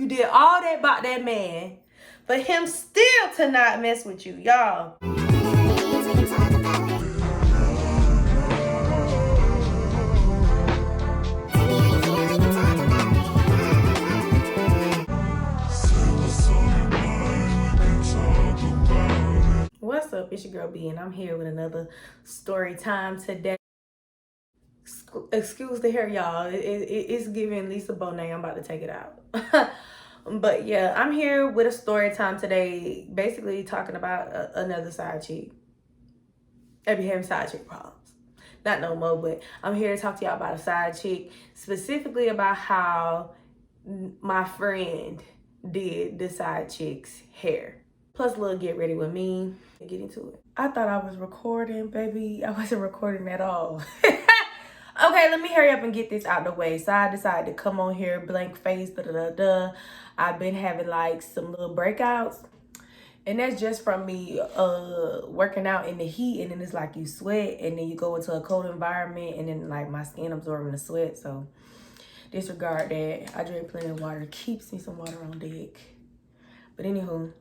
You did all that about that man for him still to not mess with you, y'all. What's up? It's your girl B, and I'm here with another story time today. Excuse the hair, y'all. It's giving Lisa Bonet. I'm about to take it out. But yeah, I'm here with a story time today, basically talking about another side chick. I be having side chick problems. Not no more, but I'm here to talk to y'all about a side chick, specifically about how my friend did the side chick's hair. Plus a little get ready with me and get into it. I thought I was recording, baby. I wasn't recording at all. Okay, let me hurry up and get this out the way. So I decided to come on here, blank face, I've been having like some little breakouts. And that's just from me working out in the heat, and then it's like you sweat and then you go into a cold environment and then like my skin absorbing the sweat. So disregard that. I drink plenty of water. Keeps me some water on deck. But anywho,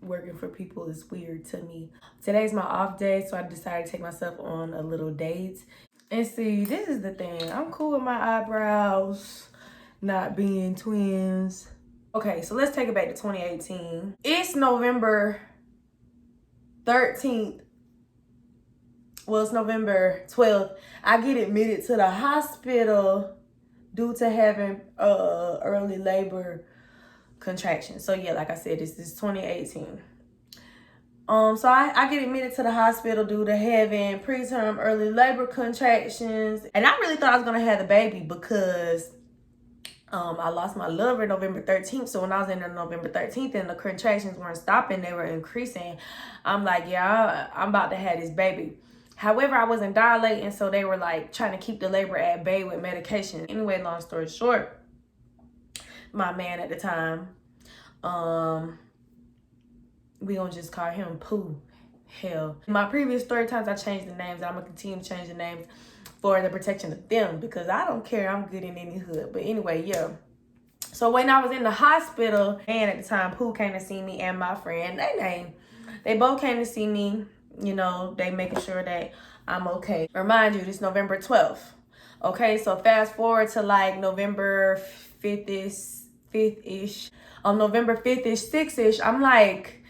working for people is weird to me. Today's my off day, so I decided to take myself on a little date. And see, this is the thing. I'm cool with my eyebrows not being twins. Okay, so let's take it back to 2018. It's November 13th. Well, it's November 12th. I get admitted to the hospital due to having early labor contractions. So yeah, like I said, this is 2018. So I get admitted to the hospital due to having preterm early labor contractions. And I really thought I was gonna have the baby because I lost my lover November 13th. So when I was in there November 13th and the contractions weren't stopping, they were increasing, I'm like, yeah, I'm about to have this baby. However, I wasn't dilating, so they were like trying to keep the labor at bay with medication. Anyway, long story short, my man at the time, we gonna just call him Pooh. Hell, in my previous story times, I changed the names. I'm gonna continue to change the names for the protection of them because I don't care. I'm good in any hood. But anyway, yeah. So when I was in the hospital, and at the time, Pooh came to see me and my friend, they both came to see me. You know, they making sure that I'm okay. Remind you, this November 12th. Okay, so fast forward to like November 5th-ish. On November 5th-ish, 6th-ish, I'm like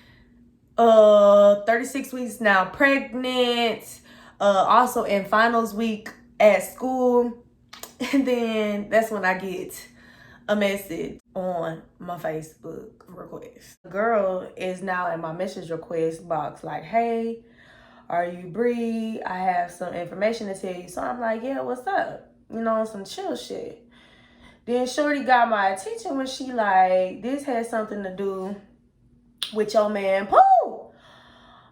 36 weeks now pregnant, also in finals week at school. And then that's when I get a message on my Facebook request. The girl is now in my message request box like, hey, are you Bree? I have some information to tell you. So I'm like, yeah, what's up? You know, some chill shit. Then shorty got my attention when she like, this has something to do with your man Pooh.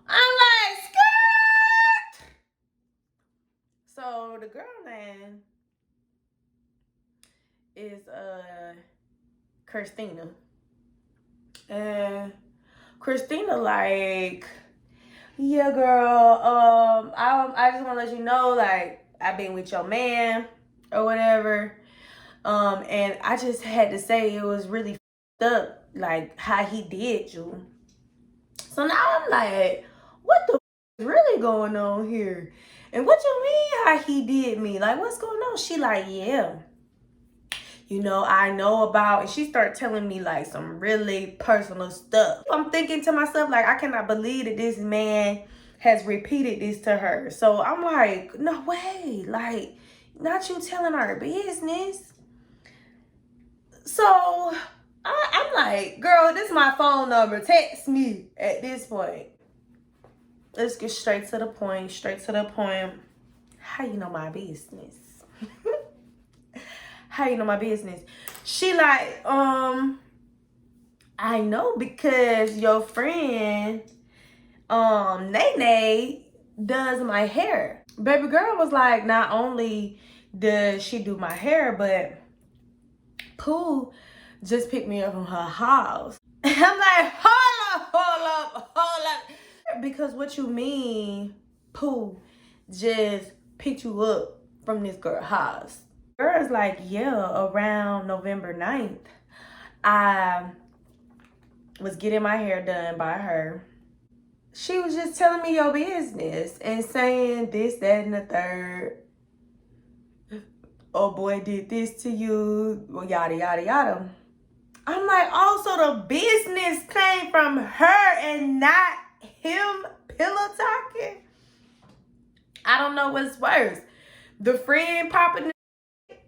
I'm like, skirt. So the girl name is Christina. And Christina like, yeah, girl, I just want to let you know, like, I've been with your man or whatever. And I just had to say it was really f***ed up, like, how he did you. So now I'm like, what the f*** is really going on here? And what you mean how he did me? Like, what's going on? She like, yeah. You know, I know about, and she started telling me like some really personal stuff. I'm thinking to myself, like, I cannot believe that this man has repeated this to her. So I'm like, no way, like, not you telling her business. So I'm like, girl, this is my phone number. Text me at this point. Let's get straight to the point, How you know my business? How you know my business? She like, I know because your friend, Nene, does my hair. Baby girl was like, not only does she do my hair, but Pooh just picked me up from her house. And I'm like, hold up. Because what you mean, Pooh just picked you up from this girl's house? Girl's like, yeah, around November 9th. I was getting my hair done by her. She was just telling me your business and saying this, that, and the third. Oh, boy did this to you, yada, yada, yada. I'm like, oh, so the business came from her and not him pillow talking? I don't know what's worse. The friend popping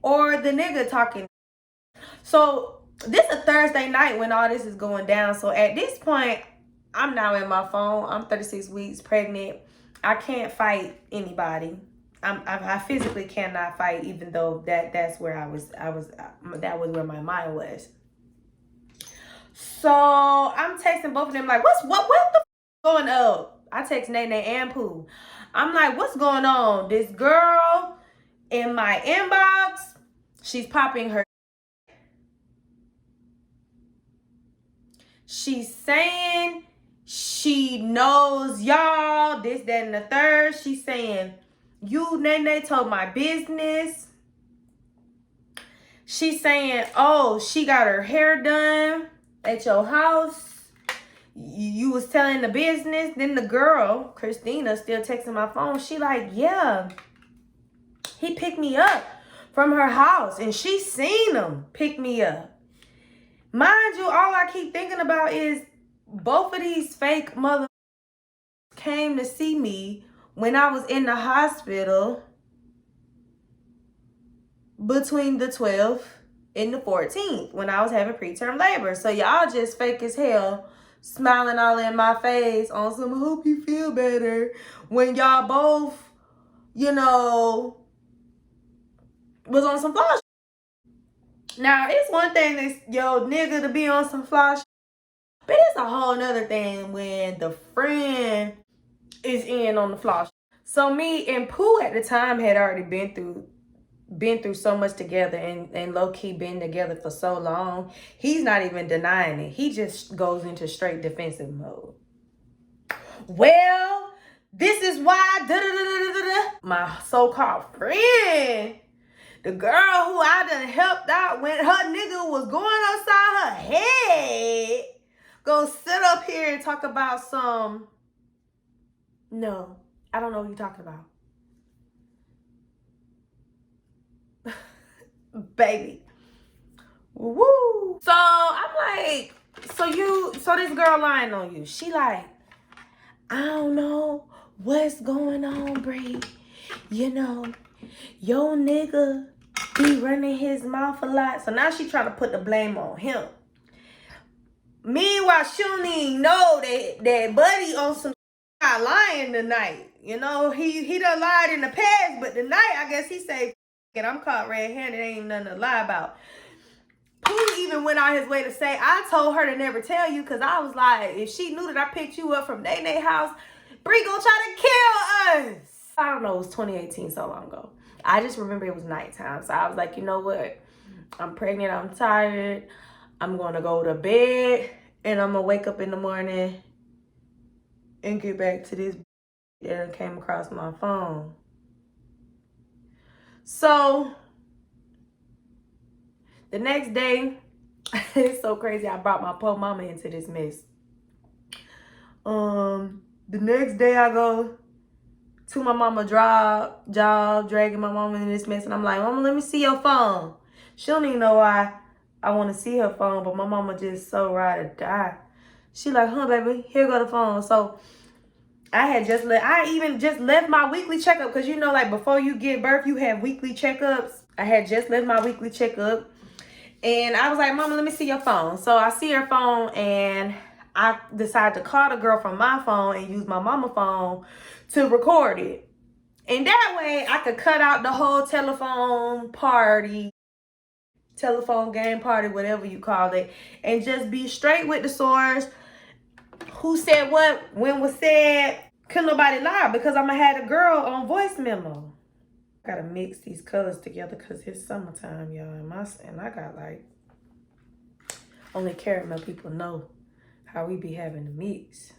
or the nigga talking. So this is a Thursday night when all this is going down. So at this point, I'm now in my phone. I'm 36 weeks pregnant. I can't fight anybody. I physically cannot fight, even though that's where that was where my mind was. So I'm texting both of them like, what the going up? I text Nene and Pooh. I'm like, what's going on? This girl in my inbox, she's popping her. She's saying she knows y'all, this, that, and the third. She's saying, you, Nene, told my business. She's saying, oh, she got her hair done at your house. You was telling the business. Then the girl, Christina, still texting my phone. She like, yeah, he picked me up from her house. And she seen him pick me up. Mind you, all I keep thinking about is both of these fake mother came to see me when I was in the hospital between the 12th and the 14th when I was having preterm labor. So y'all just fake as hell, smiling all in my face on some hope you feel better when y'all both, you know, was on some flash. Now, it's one thing that yo nigga to be on some flash, but it's a whole nother thing when the friend is in on the flash. So me and Pooh at the time had already been through so much together and low-key been together for so long. He's not even denying it. He just goes into straight defensive mode. Well, this is why my so-called friend, the girl who I done helped out when her nigga was going upside her head, go sit up here and talk about some, no, I don't know what you're talking about. Baby. Woo. So I'm like, so this girl lying on you. She like, I don't know what's going on, Bree. You know, your nigga be running his mouth a lot. So now she trying to put the blame on him. Meanwhile, she don't even know that Buddy on some not lying tonight. You know, he done lied in the past, but tonight I guess he say, and I'm caught red-handed, ain't nothing to lie about. Pooh even went out his way to say, I told her to never tell you because I was like, if she knew that I picked you up from Nene house, Bree gonna try to kill us. I don't know, it was 2018, so long ago. I just remember it was nighttime. So I was like, you know what? I'm pregnant, I'm tired. I'm gonna go to bed and I'm gonna wake up in the morning and get back to this that came across my phone. So the next day, it's so crazy. I brought my poor mama into this mess. The next day I go to my mama job, dragging my mama in this mess. And I'm like, Mama, let me see your phone. She don't even know why I want to see her phone, but my mama just so ride or die. She like, huh, baby, here go the phone. So I even just left my weekly checkup because you know, like before you give birth, you have weekly checkups. I had just left my weekly checkup. And I was like, Mama, let me see your phone. So I see her phone and I decided to call the girl from my phone and use my mama phone to record it. And that way I could cut out the whole telephone game party, whatever you call it, and just be straight with the source. Who said what, when was said. Couldn't nobody lie because I'm going to have a girl on voice memo. Gotta mix these colors together because it's summertime, y'all. And I got like, only caramel people know how we be having to mix.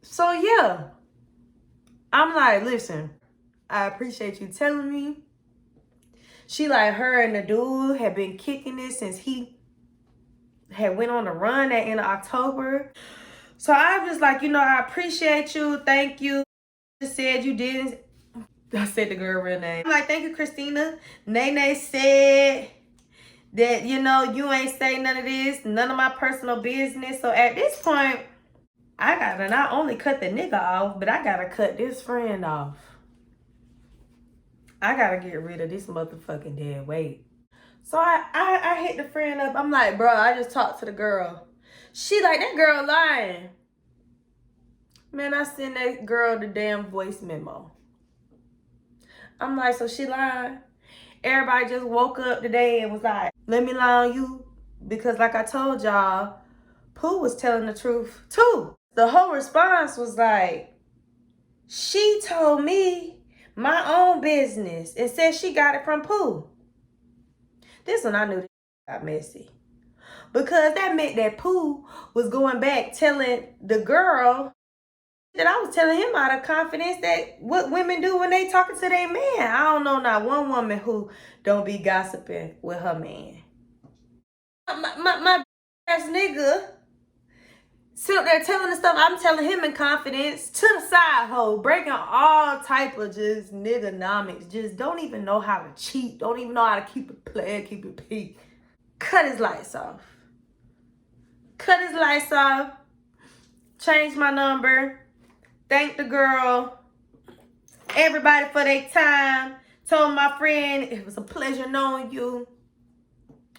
So yeah, I'm like, listen, I appreciate you telling me. She like, her and the dude had been kicking it since he had went on a run at end of October. So I'm just like, I appreciate you. Thank you. Just said you didn't. I said the girl real name. I'm like, thank you, Christina. Nene said that, you ain't say none of this, none of my personal business. So at this point, I gotta not only cut the nigga off, but I gotta cut this friend off. I gotta get rid of this motherfucking dead weight. So I hit the friend up. I'm like, bro, I just talked to the girl. She like, that girl lying. Man, I sent that girl the damn voice memo. I'm like, so she lying? Everybody just woke up today and was like, let me lie on you. Because like I told y'all, Pooh was telling the truth too. The whole response was like, she told me my own business and said she got it from Pooh. This one I knew this got messy. Because that meant that Pooh was going back telling the girl that I was telling him out of confidence that what women do when they talking to their man. I don't know not one woman who don't be gossiping with her man. My ass nigga sit up there telling the stuff I'm telling him in confidence to the side hoe, breaking all type of just nigganomics. Just don't even know how to cheat. Don't even know how to keep it playing, keep it peak. Cut his lights off. Cut his lights off. Change my number. Thank the girl. Everybody for their time. Told my friend it was a pleasure knowing you.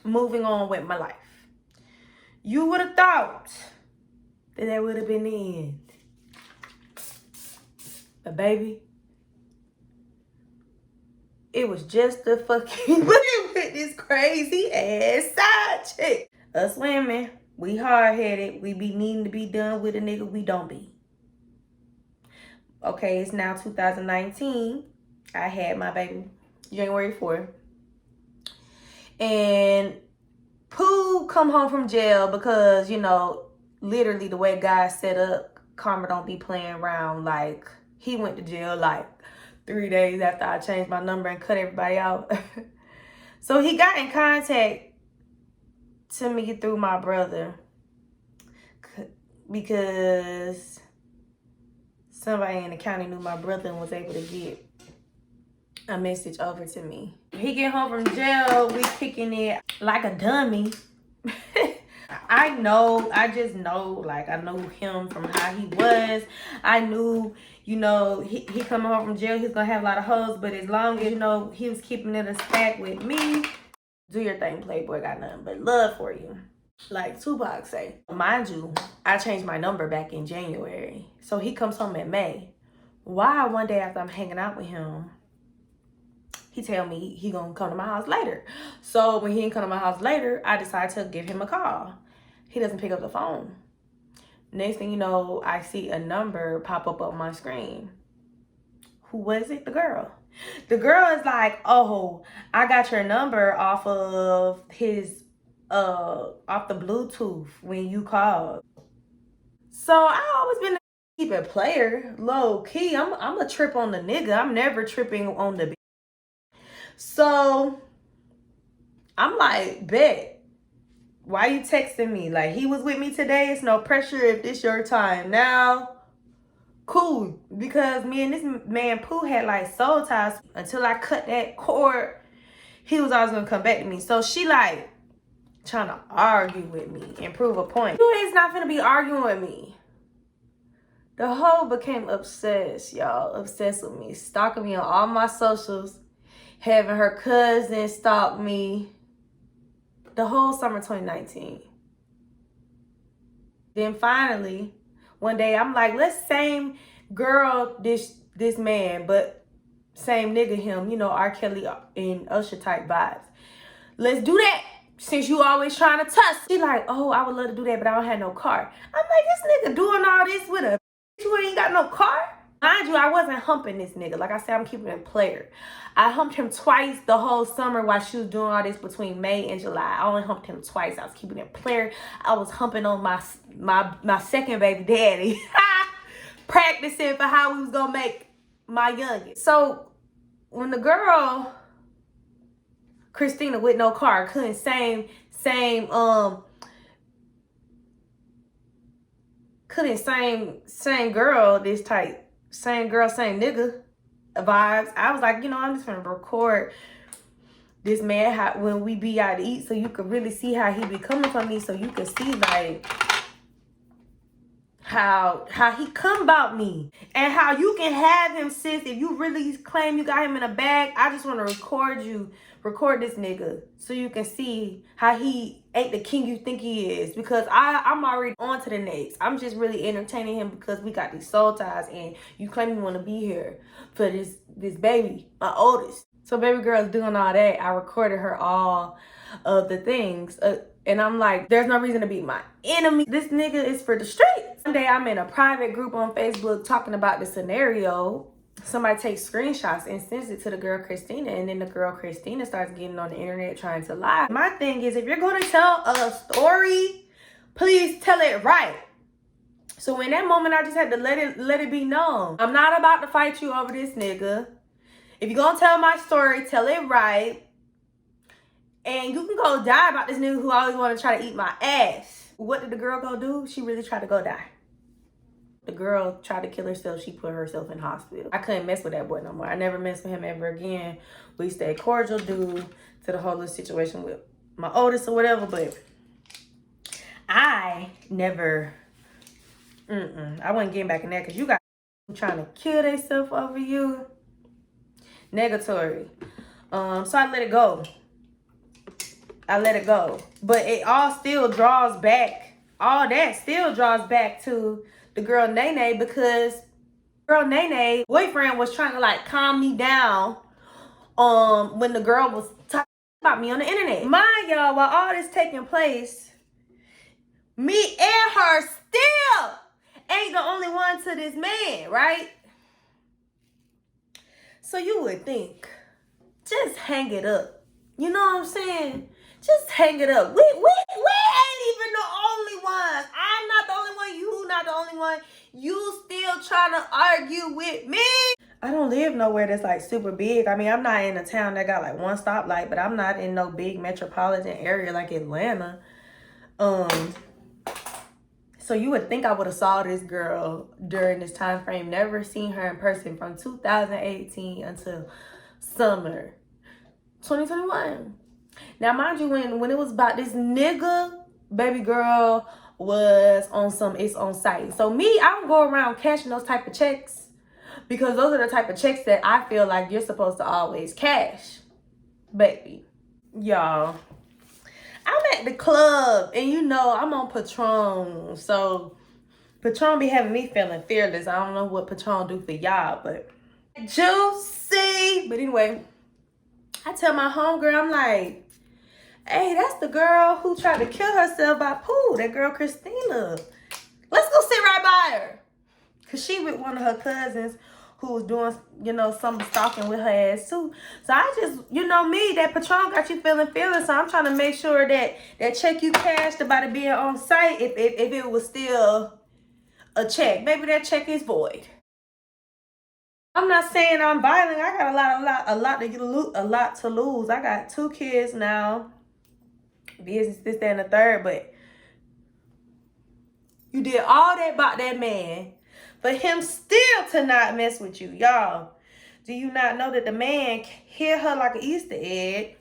Moving on with my life. You would have thought that would have been the end. But baby, it was just a fucking with this crazy ass side chick. Us women, we hard-headed. We be needing to be done with a nigga we don't be. Okay, it's now 2019. I had my baby January 4th. And Pooh come home from jail because, literally the way God set up, karma don't be playing around. Like, he went to jail like 3 days after I changed my number and cut everybody out. So he got in contact to me through my brother because somebody in the county knew my brother and was able to get a message over to me. He get home from jail, we kicking it like a dummy. I just know, like, I know him from how he was. I knew, he coming home from jail, he's gonna have a lot of hoes, but as long as, he was keeping it a stack with me, do your thing, Playboy, got nothing but love for you. Like Tupac say. Mind you, I changed my number back in January. So he comes home in May. Why one day after I'm hanging out with him, he tell me he gonna come to my house later. So when he didn't come to my house later, I decided to give him a call. He doesn't pick up the phone. Next thing you know, I see a number pop up on my screen. Who was it? The girl. The girl is like, oh, I got your number off of his, off the Bluetooth when you called. So I always been a keep it player, low key. I'm a trip on the nigga. I'm never tripping on the. So I'm like, bet. Why you texting me? Like, he was with me today. It's no pressure if this your time now. Cool, because me and this man Pooh had like soul ties. Until I cut that cord, he was always gonna come back to me. So she like trying to argue with me and prove a point. You is not gonna be arguing with me. The hoe became obsessed, y'all. Obsessed with me. Stalking me on all my socials. Having her cousin stalk me. The whole summer 2019. Then finally, one day I'm like, let's same girl this man, but same nigga him, R. Kelly and Usher type vibes. Let's do that since you always trying to tuss. She like, oh, I would love to do that, but I don't have no car. I'm like, this nigga doing all this with a you ain't got no car? Mind you, I wasn't humping this nigga. Like I said, I'm keeping it player. I humped him twice the whole summer while she was doing all this between May and July. I only humped him twice. I was keeping it player. I was humping on my second baby daddy. Practicing for how we was gonna make my youngest. So when the girl Christina with no car couldn't same girl this type, same girl, same nigga vibes. I was like, you know, I'm just gonna record this man when we be out to eat, so you could really see how he be coming from me, so you can see like how he come about me and how you can have him, sis. If you really claim you got him in a bag, I just want to record this nigga so you can see how he ain't the king you think he is, because I'm already on to the next. I'm just really entertaining him because we got these soul ties, and you claim you want to be here for this baby, my oldest. So baby girl's doing all that. I recorded her all of the things. And I'm like, there's no reason to be my enemy. This nigga is for the streets. One day I'm in a private group on Facebook talking about the scenario. Somebody takes screenshots and sends it to the girl Christina. And then the girl Christina starts getting on the internet trying to lie. My thing is, if you're going to tell a story, please tell it right. So in that moment, I just had to let it be known. I'm not about to fight you over this nigga. If you're gonna tell my story, tell it right. And you can go die about this nigga who always want to try to eat my ass. What did the girl go do? She really tried to go die. The girl tried to kill herself. She put herself in hospital. I couldn't mess with that boy no more. I never messed with him ever again. We stayed cordial due to the whole little situation with my oldest or whatever. But I never, I wasn't getting back in there, because you got trying to kill themselves over you. Negatory. So I let it go. But it all still draws back. All that still draws back to the girl Nene, because girl Nene boyfriend was trying to like calm me down when the girl was talking about me on the internet. Mind y'all, while all this taking place, me and her still ain't the only one to this man, right? So you would think, just hang it up. You know what I'm saying? Just hang it up. We ain't even the only ones. I'm not the only one. You not the only one. You still trying to argue with me. I don't live nowhere that's like super big. I mean, I'm not in a town that got like one stoplight, but I'm not in no big metropolitan area like Atlanta. So you would think I would have saw this girl during this time frame. Never seen her in person from 2018 until summer 2021. Now, mind you, when it was about this nigga, baby girl was on it's on site. So me, I don't go around cashing those type of checks, because those are the type of checks that I feel like you're supposed to always cash, baby. Y'all, I'm at the club, and you know I'm on Patron. So Patron be having me feeling fearless. I don't know what Patron do for y'all, but juicy. But anyway, I tell my homegirl, I'm like, hey, that's the girl who tried to kill herself by pool. That girl Christina. Let's go sit right by her. Because she with one of her cousins who was doing, you know, some stalking with her ass too. So I just, you know me, that Patron got you feeling fearless. So I'm trying to make sure that that check you cashed about it being on site, if it was still a check. Maybe that check is void. I'm not saying I'm violent. I got a lot to lose. I got 2 kids now. Business, this, that, and the third. But you did all that about that man for him still to not mess with you. Y'all, do you not know that the man hit her like an Easter egg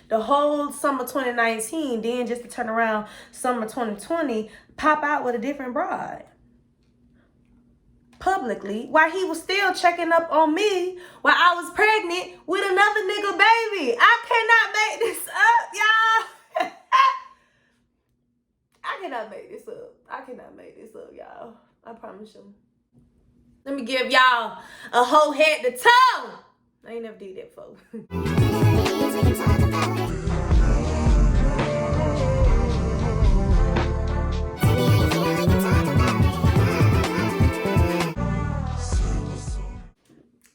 the whole summer 2019, then just to turn around summer 2020, pop out with a different bride publicly, while he was still checking up on me while I was pregnant with another nigga baby? I cannot make this up, y'all. I cannot make this up, y'all. I promise you. Let me give y'all a whole head to toe. I ain't never did that before.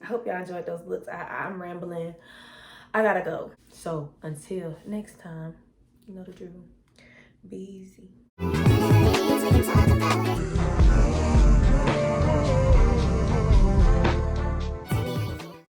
I hope y'all enjoyed those looks. I'm rambling. I gotta go. So until next time, you know the drill. Be easy.